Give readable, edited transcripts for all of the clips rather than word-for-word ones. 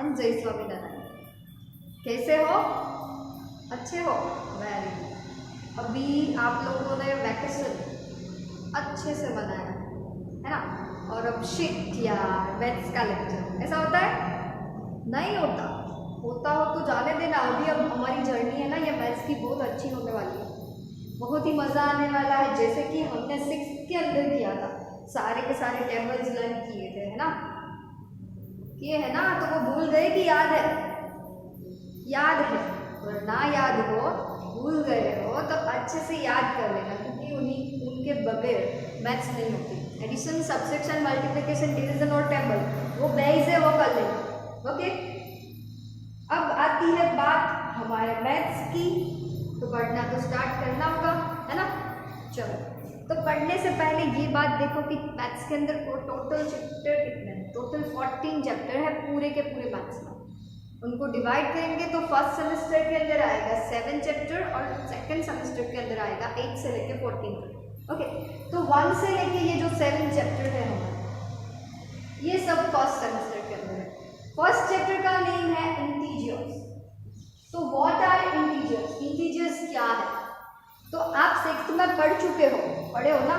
आणि जय स्वामीनारायण। कैसे हो? अच्छे हो? Very good. अभी आप लोगों ने वैकेशन अच्छे से मनाया है ना, और अब शिट यार मैथ्स का लेक्चर, ऐसा होता है? नहीं होता। होता हो तो जाने देना। अभी अब हमारी जर्नी है ना, ये मैथ्स की बहुत अच्छी होने वाली है, बहुत ही मज़ा आने वाला है। जैसे कि हमने 6th के अंदर किया था, सारे के सारे टेबल्स लर्न किए थे, है ना, किए है ना, तो वो भूल गए कि याद है? याद है, और ना याद हो, भूल गए हो तो अच्छे से याद कर लेना, क्योंकि उनके बगैर मैथ्स नहीं होती। एडिशन, सब्सट्रैक्शन, मल्टीप्लिकेशन, डिवीजन और टेबल वो बेस है, वो कर लेना। ओके, अब आती है बात हमारे मैथ्स की, तो पढ़ना तो स्टार्ट करना होगा, है ना। चलो, तो पढ़ने से पहले ये बात देखो कि मैथ्स के अंदर टोटल चैप्टर कितने हैं? टोटल 14 चैप्टर है पूरे के पूरे मैथ्स में। उनको डिवाइड करेंगे तो फर्स्ट सेमेस्टर के अंदर आएगा 7 चैप्टर और सेकंड सेमेस्टर के अंदर आएगा 8 से लेके 14 तक। ओके, तो 1 से लेके ये जो 7 चैप्टर है हमारे, ये सब फर्स्ट सेमेस्टर के अंदर है। फर्स्ट चैप्टर का नेम है इंटीजर्स। तो व्हाट आर इंटीजर्स? इंटीजर्स क्या है? तो आप 6th में पढ़ चुके हो, पढ़े हो ना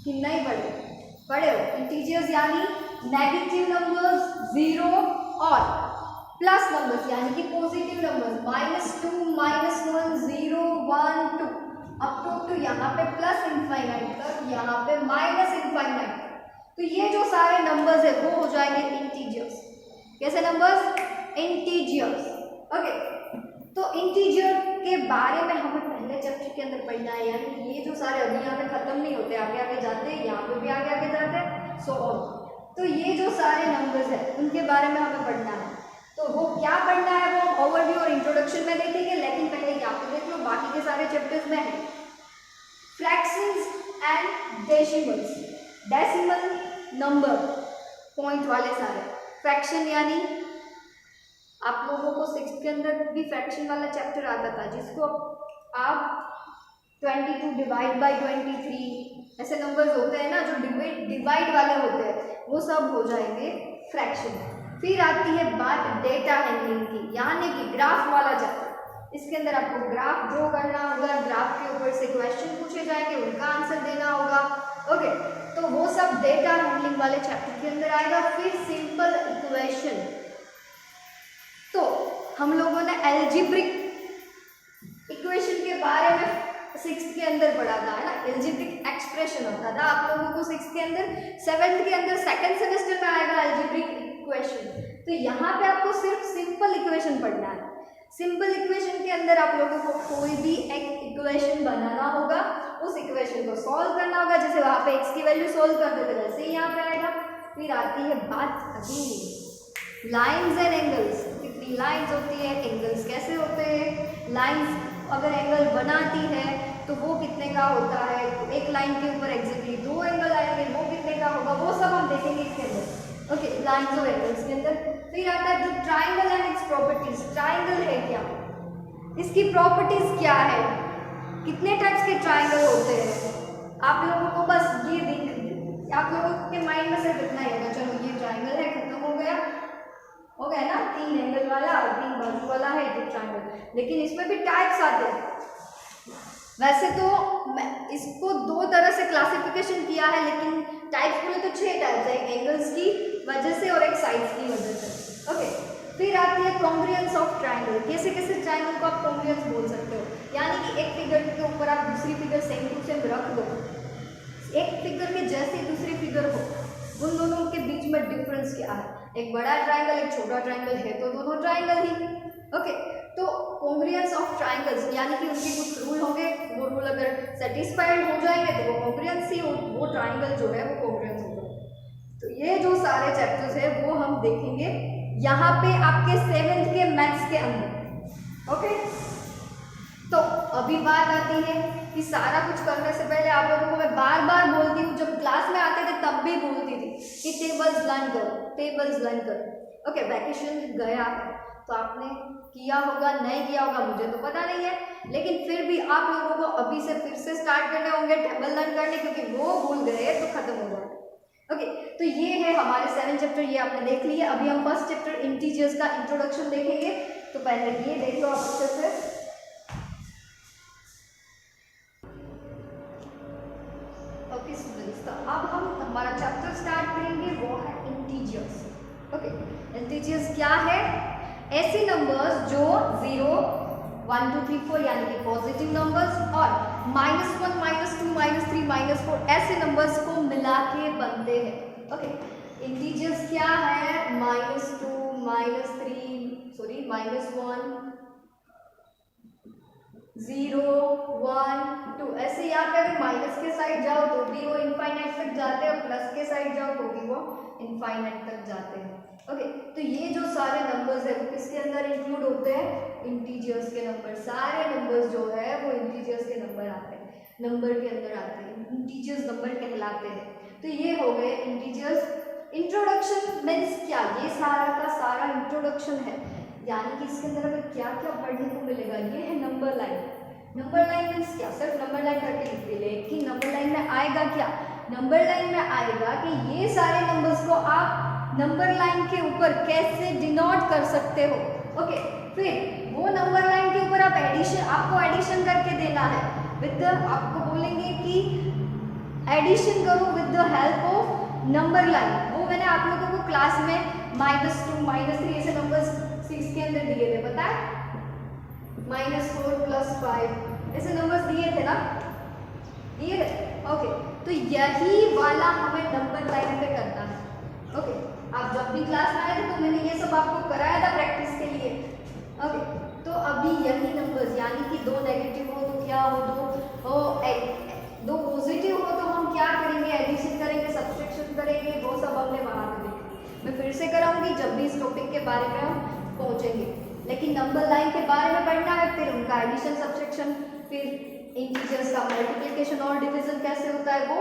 कि नहीं पढ़े? पढ़े हो। इंटीजर्स यानी नेगेटिव नंबर्स, 0 और प्लस नंबर्स यानी कि पॉजिटिव नंबर्स, -2, -1, 0, 1, 2 अप टू यहाँ पे प्लस इनफाइनाइट तक, यहाँ पे माइनस इनफाइनाइट तक। तो ये जो सारे नंबर्स है वो हो जाएंगे इंटीजर्स। कैसे नंबर्स? इंटीजर्स। ओके, तो इंटीजर के बारे में हमें पहले चैप्टर के अंदर पढ़ना है, यानी ये जो सारे अभी यहाँ पे खत्म नहीं होते, आगे आगे जाते हैं, यहाँ पे भी आगे आगे जाते हैं, सो ऑन। तो ये जो सारे नंबर्स हैं उनके बारे में हमें पढ़ना है। तो वो क्या पढ़ना है वो हम ओवरव्यू और इंट्रोडक्शन में देखेंगे, लेकिन पहले यहाँ पे देख लो बाकी के सारे चैप्टर्स में है fractions and decimals. Decimal number point वाले सारे, फ्रैक्शन यानी आप लोगों को 6th के अंदर भी फ्रैक्शन वाला चैप्टर आता था, जिसको आप 22 डिवाइड बाई 23 ऐसे नंबर्स होते हैं ना जो डिवाइड वाले होते हैं, वो सब हो जाएंगे फ्रैक्शन। फिर आती है बात डेटा हैंडलिंग की, यानी कि ग्राफ वाला चैप्टर। इसके अंदर आपको ग्राफ ड्रॉ करना होगा, ग्राफ के ऊपर से क्वेश्चन पूछे जाएंगे, उनका आंसर देना होगा। ओके, तो वो सब डेटा हैंडलिंग वाले चैप्टर के अंदर आएगा। फिर सिंपल इक्वेशन, तो हम लोगों ने एल्जेब्रिक इक्वेशन के बारे में 6th के अंदर पढ़ा था, है ना। एल्जेब्रिक एक्सप्रेशन होता था आप लोगों को 6th के अंदर। 7th के अंदर सेकंड सेमेस्टर में आएगा एल्जेब्रिक इक्वेशन। तो यहाँ पे आपको सिर्फ सिंपल इक्वेशन पढ़ना है। सिंपल इक्वेशन के अंदर आप लोगों को कोई भी एक इक्वेशन बनाना होगा, उस इक्वेशन को सॉल्व करना होगा। जैसे वहाँ पे x की वैल्यू सॉल्व करते थे वैसे ही यहाँ पे आएगा। फिर आती है बात अभी लाइन्स एंड एंगल्स। कितनी लाइन्स होती है, एंगल्स कैसे होते हैं, लाइन्स अगर एंगल बनाती है तो वो कितने का होता है, तो एक लाइन के ऊपर एग्जैक्टली 2 एंगल आएंगे, वो कितने का होगा, वो सब हम देखेंगे इसके अंदर। ओके, लाइन्स और एंगल्स के अंदर। फिर आता है जो triangle and its properties. Triangle है क्या, इसकी प्रॉपर्टीज क्या है, कितने टाइप्स के ट्राइंगल होते हैं, आप लोगों को बस ये दिख, आप लोगों के माइंड में सिर्फ इतना ही होगा, चलो ये ट्राइंगल है, खत्म हो गया ना। 3 एंगल वाला और 3 बाजू वाला है ये ट्राइंगल। लेकिन इसमें भी टाइप्स आते हैं। वैसे तो इसको 2 तरह से क्लासिफिकेशन किया है, लेकिन टाइप्स बोले तो 6 टाइप्स है, एक एंगल्स की वजह से और एक साइड्स की वजह से। ओके, फिर आती है कॉन्ग्रुएंस ऑफ ट्राइंगल। कैसे कैसे ट्राइंगल को आप कॉन्ग्रुएंस बोल सकते हो, यानी कि एक फिगर के ऊपर आप दूसरी फिगर सेम टू सेम रख दो, एक फिगर के जैसे दूसरी फिगर हो, उन दोनों के बीच में डिफरेंस क्या है, एक बड़ा ट्राइंगल एक छोटा ट्राइंगल है तो दोनों ट्राइंगल ही। ओके, तो कॉन्ग्रुएंस ऑफ ट्राइंगल्स यानी कि उनके कुछ रूल होंगे, वो रूल अगर सेटिस्फाइड हो जाएंगे तो वो कॉन्ग्रुएंस ही, वो ट्राइंगल जो है वो कॉन्ग्रुएंस होगा। तो ये जो सारे चैप्टर्स है वो हम देखेंगे यहाँ पे आपके 7th के मैथ्स के अंदर। ओके, तो अभी बात आती है कि सारा कुछ करने से पहले आप लोगों को मैं बार बार बोलती हूँ, जब क्लास में आते थे तब भी बोलती थी कि टेबल्स लर्न करो, टेबल्स लर्न करो। ओके, वैकेशन गया तो आपने किया होगा नहीं किया होगा मुझे तो पता नहीं है, लेकिन फिर भी आप लोगों को अभी से फिर से स्टार्ट करने होंगे टेबल लर्न करने, क्योंकि वो भूल गए तो खत्म हो जाएगा। ओके, तो ये है हमारे 7 चैप्टर, ये आपने देख लिया। अभी हम फर्स्ट चैप्टर इंटीजर्स का इंट्रोडक्शन देखेंगे। तो पहले ये देख लो आप अच्छे से। ओके स्टूडेंट्स, तो अब हम हमारा चैप्टर स्टार्ट करेंगे, वो है इंटीजर्स। ओके, इंटीजर्स क्या है? ऐसे नंबर्स जो 0, 1, 2, 3, 4 यानी कि पॉजिटिव नंबर्स और -1, -2, -3, -4 ऐसे नंबर्स को मिला के बनते हैं। ओके, इंटीजर्स क्या है? -2, -3 सॉरी -1, 0, 1, 2 ऐसे। यहाँ पे अगर माइनस के साइड जाओ तो भी वो इनफाइनाइट तक जाते हैं और प्लस के साइड जाओ तो भी वो इनफाइनाइट तक जाते हैं। ओके, तो ये जो सारे नंबर्स है वो किसके अंदर इंक्लूड होते हैं? इंटीजर्स के नंबर। सारे नंबर्स जो है वो इंटीजर्स के नंबर आते हैं, नंबर के अंदर आते हैं, इंटीजर्स नंबर कहलाते हैं। तो ये हो गए इंटीजर्स। इंट्रोडक्शन मीन्स क्या? ये सारा का सारा इंट्रोडक्शन है, यानी कि इसके अंदर हमें क्या क्या पढ़ने को मिलेगा। ये है number line. Number line means क्या? सिर्फ नंबर लाइन करके लिख दे, लेकिन नंबर लाइन में आएगा क्या? नंबर लाइन में आएगा कि ये सारे नंबर्स को आप नंबर लाइन के ऊपर कैसे डिनोट कर सकते हो। ओके, फिर वो नंबर लाइन के ऊपर आप एडिशन, आपको एडिशन करके देना है विद, आपको बोलेंगे कि एडिशन करो with the help of number line. वो मैंने आप लोगों को क्लास में -2, -3 ऐसे नंबर्स इसके अंदर दिए थे, पता है? -4 + 5 ऐसे नंबर्स दिए थे ना, दिए थे। ओके, तो यही वाला हमें नंबर लाइन पे करना है। ओके, आप जब भी क्लास में आए थे तो मैंने ये सब आपको कराया था प्रैक्टिस के लिए। ओके, तो अभी यही नंबर्स, यानी कि 2 नेगेटिव हो तो क्या हो, 2 पॉजिटिव हो तो हम क्या करेंगे? एडिशन करेंगे, सब्सट्रैक्शन करेंगे, वो सब हमने वहाँ पे देखा। मैं फिर से कराऊंगी जब भी इस टॉपिक के बारे में हम पहुँचेंगे, लेकिन नंबर लाइन के बारे में पढ़ना है, फिर उनका एडिशन, सब्सट्रैक्शन, फिर इंटीजर्स का मल्टीप्लिकेशन और डिवीजन कैसे होता है वो।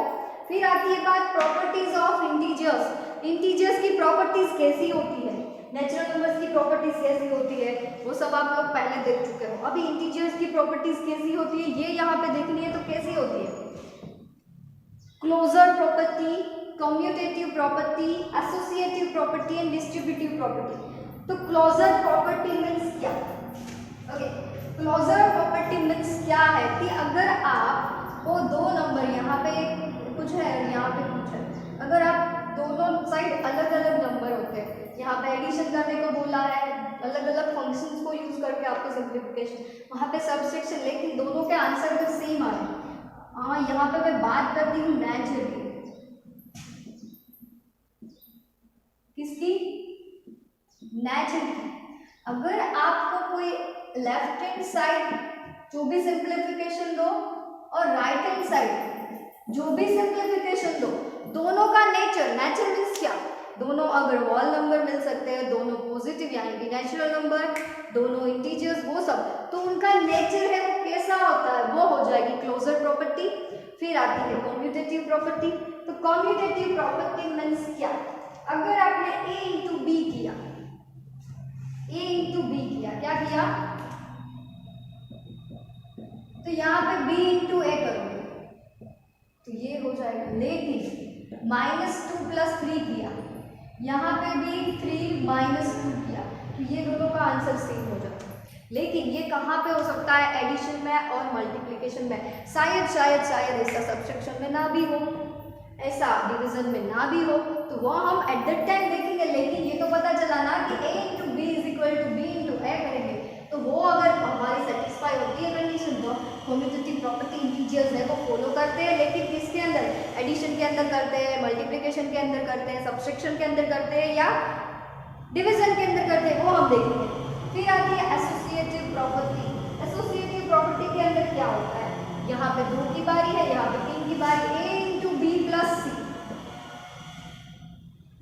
फिर आती है बात प्रॉपर्टीज ऑफ इंटीजर्स। इंटीजर्स की प्रॉपर्टीज कैसी होती है, नेचुरल नंबर्स की प्रॉपर्टीज कैसी होती है, वो सब आप लोग पहले देख चुके हो। अभी इंटीजर्स की प्रॉपर्टीज कैसी होती है ये यहाँ पे देखनी है, तो कैसी होती है? Closure property, commutative property, associative property and distributive property. तो क्लोजर प्रॉपर्टी मीन्स क्या? ओके, क्लोजर प्रॉपर्टी मीन्स क्या है कि अगर आपको 2 नंबर, यहाँ पे कुछ है और यहाँ पे कुछ है, अगर आप दोनों साइड अलग अलग नंबर होते हैं, यहाँ पे एडिशन करने को बोला है, अलग अलग फंक्शंस को यूज करके आपको सिंप्लीफिकेशन, वहाँ पे सब्सट्रैक्शन, लेकिन दोनों के आंसर तो सेम आए। हाँ, यहाँ पे मैं बात करती हूँ नेचर की, किसकी? नेचर की। अगर आपको कोई लेफ्ट हैंड साइड जो भी सिंप्लीफिकेशन दो और राइट हैंड साइड जो भी सिंप्लीफिकेशन दो, दोनों का नेचर, नेचर मीन्स क्या? दोनों अगर वॉल नंबर मिल सकते हैं, दोनों पॉजिटिव यानी कि नेचुरल नंबर, दोनों इंटीजर्स, वो सब, तो उनका नेचर है वो कैसा होता है, वो हो जाएगी क्लोजर प्रॉपर्टी। फिर आती है कम्यूटेटिव प्रॉपर्टी। तो कम्यूटेटिव प्रॉपर्टी मीन्स क्या? अगर आपने A × B किया, A × B किया, क्या किया? तो यहाँ पे B × A करोगे तो ये हो जाएगा, लेकिन -2 + 3 किया, यहाँ पे भी 3 -2 किया, तो ये दोनों का आंसर सेम हो जाता है। लेकिन ये कहाँ पे हो सकता है? एडिशन में और मल्टीप्लिकेशन में। शायद ऐसा सब्सट्रैक्शन में ना भी हो, ऐसा डिवीजन में ना भी हो, तो वो हम एट दैट टाइम देखेंगे। लेकिन ये तो पता चला ना कि A × B = B × A करेंगे, तो वो अगर हमारी सेटिस्फाई होती है कंडीशन, तो कम्यूटेटिव प्रॉपर्टी इंटीजर्स है वो फॉलो करते हैं, लेकिन किसके अंदर? एडिशन के अंदर करते हैं, मल्टीप्लिकेशन के अंदर करते हैं, सब्सट्रैक्शन के अंदर करते हैं या डिवीजन के अंदर करते हैं, वो हम देखेंगे। फिर आती है एसोसिएटिव प्रॉपर्टी। एसोसिएटिव प्रॉपर्टी के अंदर क्या होता है? यहाँ पे 2 की बारी है, यहाँ पे 3 की बारी, A × B + C,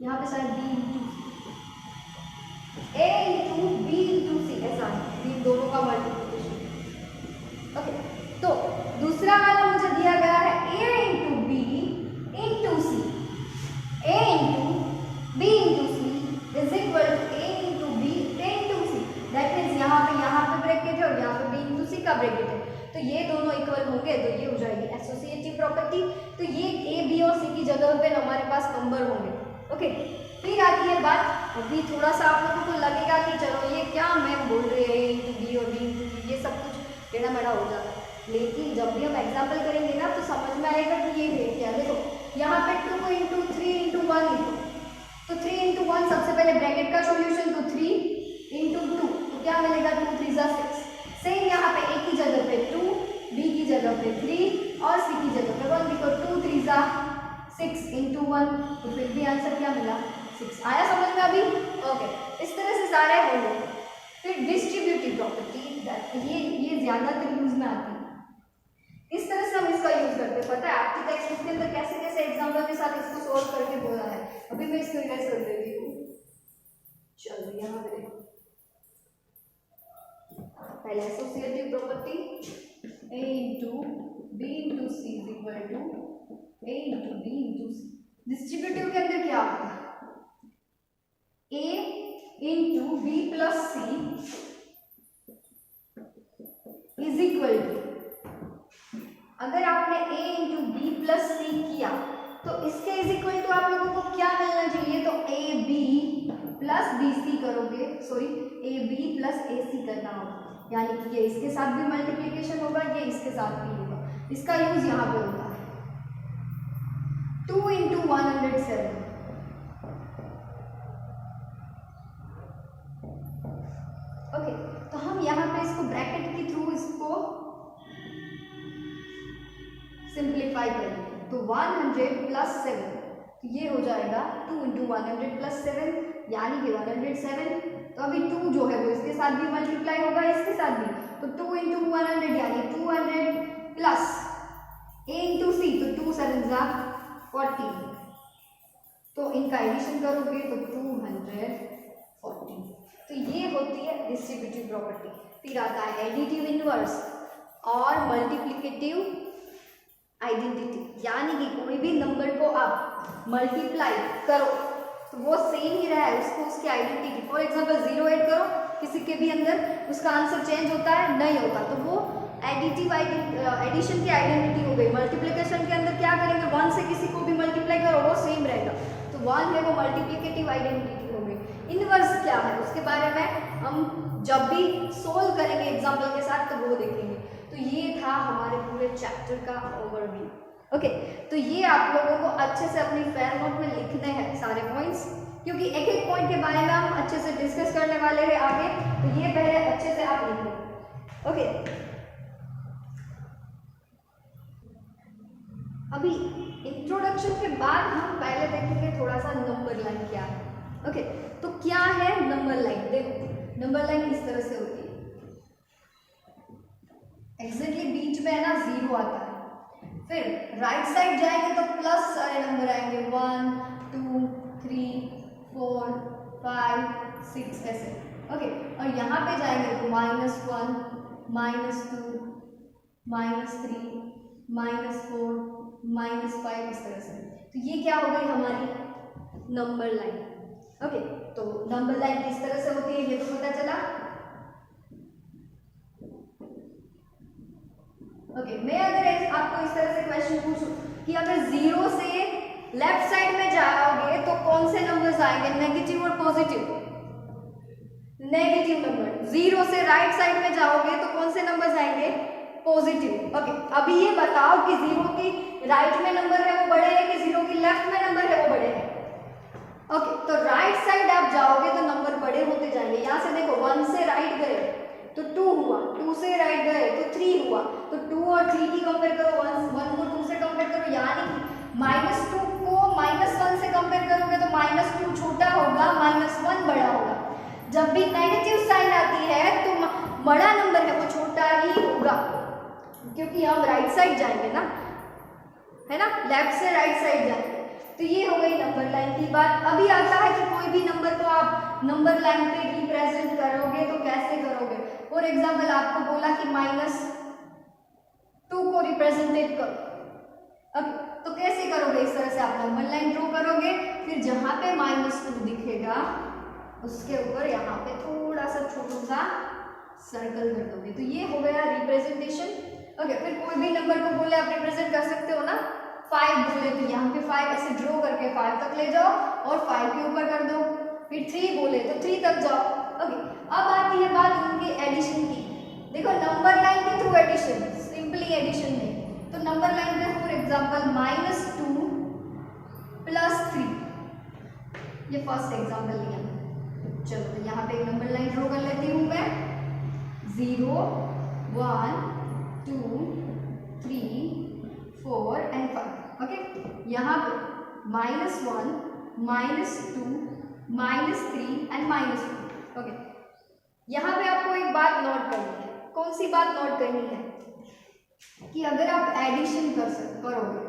यहाँ पे शायद B × C, A × B × C, ऐसा इन दोनों का मल्टीप्लिकेशन। ओके, तो दूसरा वाला मुझे दिया गया है A × B × C, A × B × C is equal to A × B × C। That means यहाँ पे ब्रैकेट है और यहाँ पे B × C का ब्रैकेट है, तो तो ये दोनों इक्वल होंगे तो ये हो जाएगी एसोसिएटिव प्रॉपर्टी। तो ये ए बी और सी की जगह पे हमारे पास नंबर होंगे। ओके, फिर आती है बात, अभी थोड़ा सा आप लोगों को लगेगा कि चलो ये क्या मैम बोल रहे हैं ए इंटू बी और बी इंटू सी, ये सब कुछ टेढ़ा मेढ़ा हो जाता है, लेकिन जब भी हम एग्जाम्पल करेंगे ना तो समझ में आएगा कि ये है क्या। देखो यहाँ पे 2 इंटू 3 इंटू 1 लिखो, तो 3 इंटू 1 सबसे पहले ब्रैकेट का सॉल्यूशन, तो 3 इंटू 2 तो क्या मिलेगा, 2 3 जा 6। सेम यहाँ पे ए की जगह पे 2, बी की जगह पे 3 और सी की जगह पे 1 लिखो, 2 3 जा 6 इंटू 1, तो फिर भी आंसर क्या मिला 6। आया समझ में अभी? ओके, इस तरह से सारे होंगे। फिर डिस्ट्रीब्यूटिव प्रॉपर्टी, ये ज्यादातर यूज में आती है। इस तरह से हम इसका यूज करते हैं। पता है आपकी टेक्स्ट बुक के अंदर कैसे कैसे एग्जाम्पल के साथ इसको सोल्व करके बोला है। अभी मैं इसको इरेज कर देती हूँ। चलो यहाँ पे देखो, पहले associative property A into B into C is equal to A into B into C. Distributive के अंदर क्या होता है, A into B plus C is equal to, अगर आपने a into B plus C किया तो इसके इज इक्वल टू आप लोगों को क्या मिलना चाहिए, तो A B plus B C करोगे, sorry A B plus A C करना होगा, यानी कि ये इसके साथ भी मल्टीप्लिकेशन होगा, ये इसके साथ भी होगा। इसका यूज यहाँ पे होता है 2 इंटू 107, ओके, तो हम यहाँ पे इसको ब्रैकेट के थ्रू इसको सिंप्लीफाई करेंगे, तो 100 प्लस 7, तो ये हो जाएगा 2 इंटू 100 प्लस 7 यानी कि 107। तो अभी 2 जो है वो इसके साथ भी मल्टीप्लाई होगा, इसके साथ भी, तो 2 इंटू 100 यानी 200 प्लस ए इंटू सी, तो 2 7 जा 40, तो इनका एडिशन करोगे तो 240। तो ये होती है डिस्ट्रीब्यूटिव प्रॉपर्टी। फिर आता है एडिटिव इनवर्स और मल्टीप्लिकेटिव आइडेंटिटी, यानी कि कोई भी नंबर को आप मल्टीप्लाई करो तो वो सेम ही रहा है, उसको उसकी आइडेंटिटी, फॉर एग्जांपल 0 ऐड करो किसी के भी अंदर, उसका आंसर चेंज होता है नहीं होता, तो वो एडिटिव एडिशन की आइडेंटिटी हो गई। मल्टीप्लिकेशन के अंदर क्या करेंगे, 1 से किसी को भी मल्टीप्लाई करो वो सेम रहेगा, तो 1 है वो मल्टीप्लिकेटिव आइडेंटिटी हो गई। इनवर्स क्या है उसके बारे में हम जब भी सोल्व करेंगे एग्जाम्पल के साथ तो वो देखेंगे। तो ये था हमारे पूरे चैप्टर का ओवरव्यू। ओके, तो ये आप लोगों को अच्छे से अपनी फेयर नोट में लिखने हैं सारे पॉइंट्स, क्योंकि एक एक पॉइंट के बारे में हम अच्छे से डिस्कस करने वाले हैं आगे, तो ये पहले अच्छे से आप लिख लो। ओके, अभी इंट्रोडक्शन के बाद हम पहले देखेंगे थोड़ा सा नंबर लाइन क्या है। ओके, तो क्या है नंबर लाइन, देखो नंबर लाइन इस तरह से होती है, एग्जैक्टली बीच में है ना 0 आता है, फिर राइट साइड जाएंगे तो प्लस सारे नंबर आएंगे 1 2 3 4 5 6 ऐसे। ओके, और यहाँ पे जाएंगे तो -1 -2 -3 -4 -5 इस तरह से। तो ये क्या हो गई हमारी नंबर लाइन। ओके, तो नंबर लाइन किस तरह से होती है ये तो पता चला। ओके, मैं अगर आपको इस तरह से क्वेश्चन पूछूं कि अगर 0 से लेफ्ट साइड में जाओगे तो कौन से नंबर्स आएंगे, नेगेटिव और पॉजिटिव, नेगेटिव नंबर। 0 से राइट साइड में जाओगे तो कौन से नंबर्स आएंगे, पॉजिटिव। ओके, अभी ये बताओ कि 0 की राइट में नंबर है वो बड़े हैं कि 0 की लेफ्ट में नंबर है वो बड़े हैं। ओके, तो राइट साइड आप जाओगे तो नंबर बड़े होते जाएंगे। यहाँ से देखो 1 से राइट गए तो 2 हुआ, 2 से राइट गए तो 3 हुआ, तो 2 और 3 की कंपेयर करो, 1 को 2 से कंपेयर करो, यानी -2 को -1 से कंपेयर करोगे तो -2 छोटा होगा, -1 बड़ा होगा। जब भी नेगेटिव साइन आती है तो बड़ा नंबर है वो छोटा ही होगा, क्योंकि हम राइट साइड जाएंगे ना, है ना, लेफ्ट से राइट साइड जाएंगे। तो ये हो गई नंबर लाइन की बात। अभी आता है कि कोई भी नंबर को आप नंबर लाइन पे रिप्रेजेंट करोगे तो कैसे करोगे। फॉर एग्जाम्पल आपको बोला कि -2 को रिप्रेजेंटेट करो, अब तो कैसे करोगे, इस तरह से आप नंबर लाइन ड्रॉ करोगे, फिर जहां पे -2 दिखेगा उसके ऊपर यहाँ पे थोड़ा सा छोटा सा सर्कल कर दोगे, तो ये हो गया रिप्रेजेंटेशन। ओके, फिर कोई भी नंबर को बोले आप रिप्रेजेंट कर सकते हो ना। 5 बोले तो यहाँ पे 5 ऐसे ड्रॉ करके 5 तक ले जाओ और 5 के ऊपर कर दो। फिर 3 बोले तो 3 तक जाओ। ओके, अब आती है बात उनके एडिशन की। देखो नंबर लाइन के थ्रू एडिशन, सिंपली एडिशन नहीं तो नंबर लाइन पे फॉर एग्जांपल -2 + 3, ये फर्स्ट एग्जांपल लिया। चलो तो यहाँ पे एक नंबर लाइन ड्रॉ कर लेती हूँ मैं। 0 1 2 3 4 एंड 5। ओके, यहाँ पे -1 -2 -3 एंड -4। ओके, यहाँ पे आपको एक बात नोट करनी है। कौन सी बात नोट करनी है? कि अगर आप एडिशन करोगे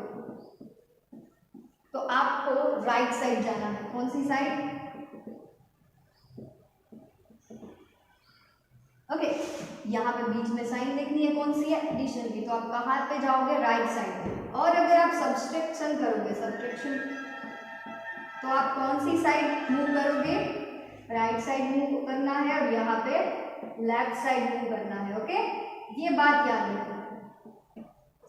तो आपको राइट साइड जाना है। कौन सी साइड? ओके, यहाँ पे बीच में साइन देखनी है कौन सी है? एडिशन की। तो आप कहाँ पे जाओगे? Right side. और अगर आप सब्सट्रैक्शन करोगे, सब्सट्रैक्शन, तो आप कौन सी साइड मूव करोगे? राइट साइड मूव करना है और यहाँ पे लेफ्ट साइड मूव करना है। ओके, ये बात याद रखना।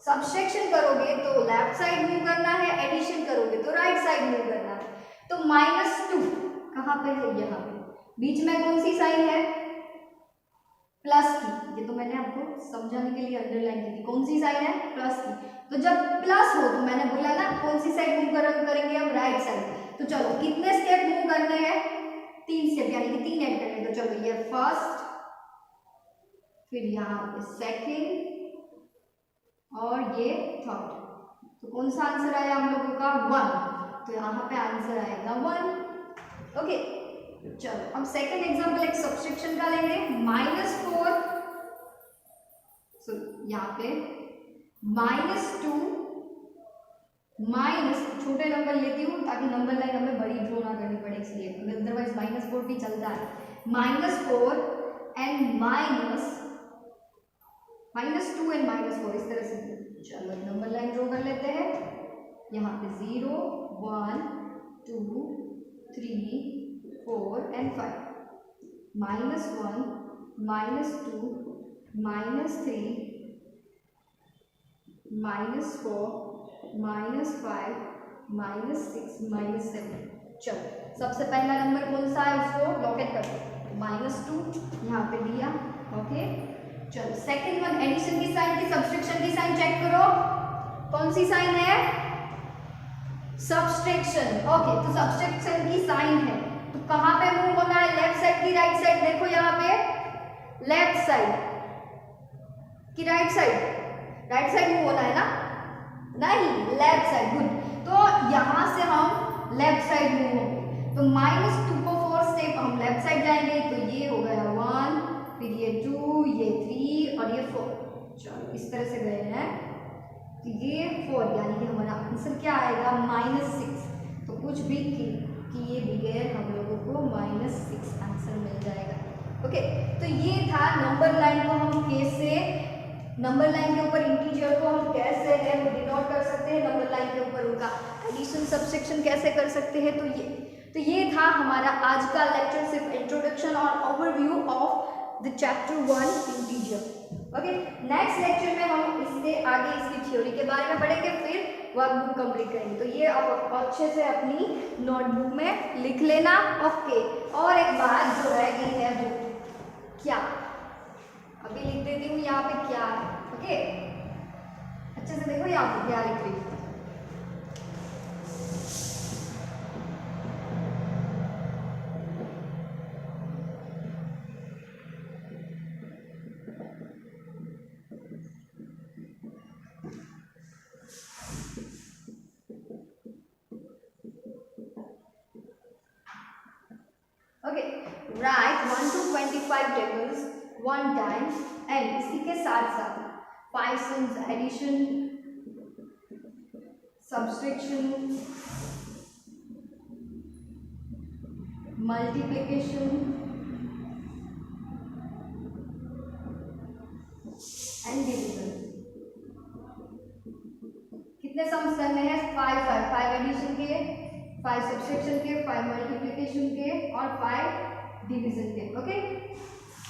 सब्सट्रैक्शन करोगे तो लेफ्ट साइड मूव करना है, एडिशन करोगे तो राइट साइड मूव करना है। तो -2 कहाँ पे है? यहाँ पे। बीच में कौन सी साइन है? प्लस की। ये तो मैंने आपको समझाने के लिए अंडरलाइन की थी। कौन सी साइन है? प्लस की। तो जब प्लस हो तो मैंने बोला ना कौन सी साइड मूव करेंगे हम? Right side. तो चलो कितने स्टेप मूव करने हैं? 3 स्टेप, यानी कि 3 ऐड करने। तो चलो ये फर्स्ट, फिर यहाँ पे सेकेंड और ये थर्ड। तो कौन सा आंसर आया हम लोगों का? 1। तो यहाँ पे आंसर आएगा 1। ओके, चलो अब सेकेंड एग्जांपल एक सब्सट्रैक्शन का लेंगे। -4, यहाँ पे -2 छोटे नंबर लेती हूँ ताकि नंबर लाइन हमें बड़ी ड्रॉ ना करनी पड़े, इसलिए। अदरवाइज -4 भी चलता है। -4 एंड -2 एंड -4, इस तरह से। चलो नंबर लाइन ड्रॉ कर लेते हैं। यहाँ पे 0 1 2 3 4 एंड 5। -1 -2 -3 -4 -5 -6 -7। चलो सबसे पहला नंबर कौन सा है उसको लॉकेट कर दो। -2 यहाँ पे दिया। ओके, चलो सेकंड वन एडिशन की साइन की सब्सट्रैक्शन की साइन चेक करो। कौन सी साइन है? सब्सट्रैक्शन। ओके, तो सब्सट्रैक्शन की साइन है तो कहाँ पे मूव होना है? लेफ्ट साइड की राइट साइड? देखो यहाँ पे लेफ्ट साइड की right side? Right side move होना है ना? नहीं, लेफ्ट साइड। गुड। तो यहाँ से हम लेफ्ट साइड मूव होंगे। तो -2 को 4 स्टेप हम लेफ्ट साइड जाएंगे। तो ये हो गया 1, फिर ये 2, ये 3 और ये 4। चलो इस तरह से गए हैं। तो ये 4, यानी कि हमारा आंसर क्या आएगा? -6। तो कुछ भी किए बगैर हम लोगों को -6 आंसर मिल जाएगा। ओके, तो ये था नंबर लाइन को हम कैसे, नंबर लाइन के ऊपर इंटीजर को हम कैसे है वो डिनोट कर सकते हैं, नंबर लाइन के ऊपर उनका एडिशन सब्सट्रैक्शन कैसे कर सकते हैं। तो ये था हमारा आज का लेक्चर, सिर्फ इंट्रोडक्शन और overview of the chapter 1 integer. Okay, next lecture में हम इससे आगे इसकी थ्योरी के बारे में पढ़ेंगे, फिर वर्कबुक कंप्लीट करेंगे। तो ये आप अच्छे से अपनी नोटबुक में लिख लेना। ओके, और एक बात जो रह गई है वो क्या, अभी लिख देती हूँ यहाँ पे क्या है। ओके, अच्छे से देखो यहाँ पे क्या लिख रही हूँ। Okay, right 1 to 25 tables 1 time and इसी के साथ साथ पाइसन्स addition, subtraction, multiplication and division. कितने सम्स करने हैं? 5 एडिशन के, 5 सब्सट्रैक्शन के, 5 मल्टीप्लिकेशन के और 5 डिवीजन के। ओके,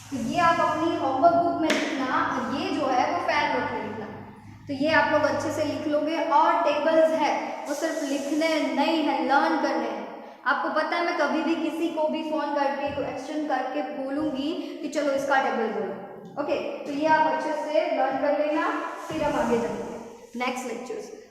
तो ये आप अपनी होमवर्क बुक में लिखना और ये जो है वो फैन नोट में लिखना। तो ये आप लोग अच्छे से लिख लोगे। और टेबल्स है वो सिर्फ लिखने नहीं है, लर्न करने हैं। आपको पता है मैं कभी भी किसी को भी फ़ोन करके क्वेश्चन करके बोलूँगी कि चलो इसका टेबल बोलो। ओके, तो ये आप अच्छे से लर्न कर लेना, फिर हम आगे चलेंगे नेक्स्ट लेक्चर से।